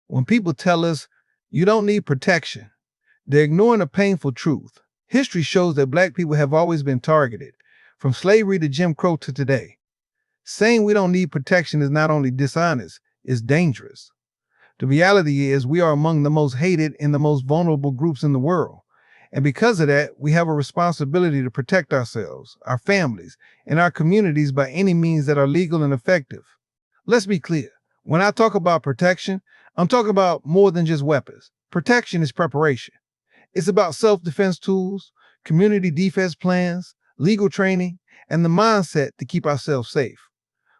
When people tell us you don't need protection, they're ignoring a painful truth. History shows that Black people have always been targeted, from slavery to Jim Crow to today. Saying we don't need protection is not only dishonest, it's dangerous. The reality is we are among the most hated and the most vulnerable groups in the world. And because of that, we have a responsibility to protect ourselves, our families, and our communities by any means that are legal and effective. Let's be clear. When I talk about protection, I'm talking about more than just weapons. Protection is preparation. It's about self-defense tools, community defense plans, legal training, and the mindset to keep ourselves safe.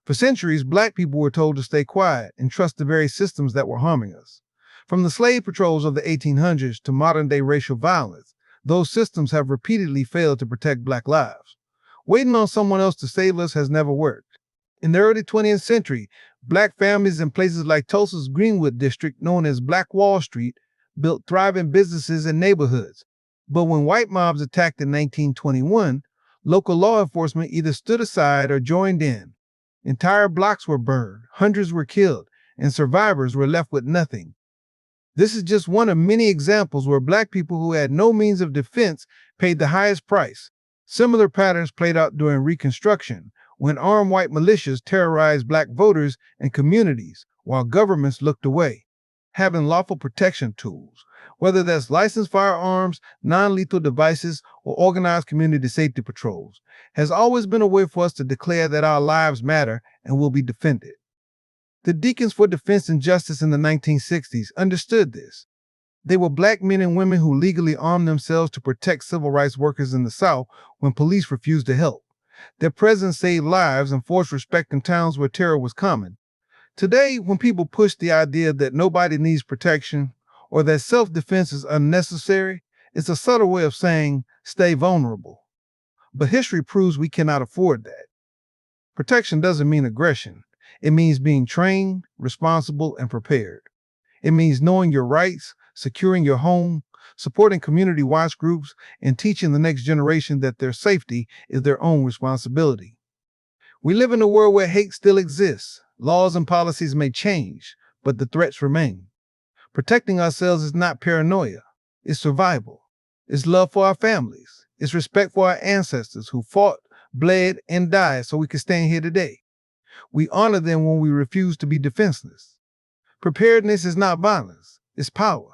For centuries, Black people were told to stay quiet and trust the very systems that were harming us. From the slave patrols of the 1800s to modern-day racial violence, those systems have repeatedly failed to protect Black lives. Waiting on someone else to save us has never worked. In the early 20th century, Black families in places like Tulsa's Greenwood district, known as Black Wall Street, built thriving businesses and neighborhoods. But when white mobs attacked in 1921, local law enforcement either stood aside or joined in. Entire blocks were burned, hundreds were killed, and survivors were left with nothing. This is just one of many examples where Black people who had no means of defense paid the highest price. Similar patterns played out during Reconstruction, when armed white militias terrorized Black voters and communities while governments looked away. Having lawful protection tools, whether that's licensed firearms, non-lethal devices, or organized community safety patrols, has always been a way for us to declare that our lives matter and will be defended. The Deacons for Defense and Justice in the 1960s understood this. They were Black men and women who legally armed themselves to protect civil rights workers in the South when police refused to help. Their presence saved lives and forced respect in towns where terror was common. Today, when people push the idea that nobody needs protection or that self-defense is unnecessary, it's a subtle way of saying, stay vulnerable. But history proves we cannot afford that. Protection doesn't mean aggression. It means being trained, responsible, and prepared. It means knowing your rights, securing your home, supporting community watch groups, and teaching the next generation that their safety is their own responsibility. We live in a world where hate still exists. Laws and policies may change, but the threats remain. Protecting ourselves is not paranoia. It's survival. It's love for our families. It's respect for our ancestors who fought, bled, and died so we can stand here today. We honor them when we refuse to be defenseless. Preparedness is not violence. It's power.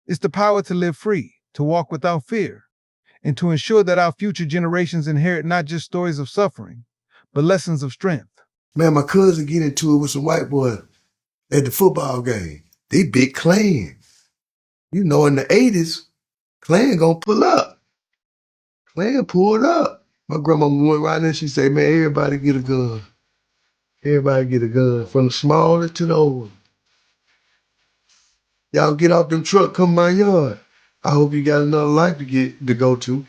It's the power to live free, to walk without fear, and to ensure that our future generations inherit not just stories of suffering, but lessons of strength. Man, my cousin get into it with some white boy at the football game. They big Klan. You know, in the 80s, Klan gonna pull up. Klan pulled up. My grandma went right there, she said, man, everybody get a gun. Everybody get a gun, from the smallest to the oldest. Y'all get off them truck, come my yard. I hope you got another life to go to.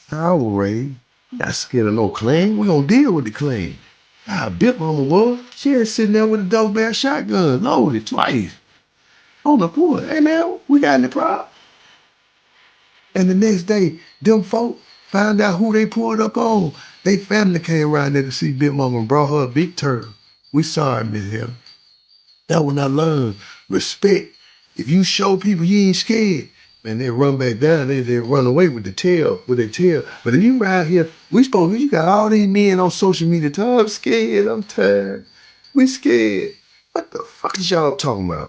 I was raised. Not scared of no Klan. We gonna deal with the Klan. Ah, Big Mama was. She was sitting there with a double barrel shotgun, loaded twice. On the porch. Hey man, we got any problem? And the next day, them folk found out who they pulled up on. They family came around there to see Big Mama and brought her a big turtle. We sorry, Miss Hill. That when I learned respect. If you show people you ain't scared, man, they run back down. They run away with their tail. But if you right here, you got all these men on social media. I'm scared. I'm tired. We scared. What the fuck is y'all talking about?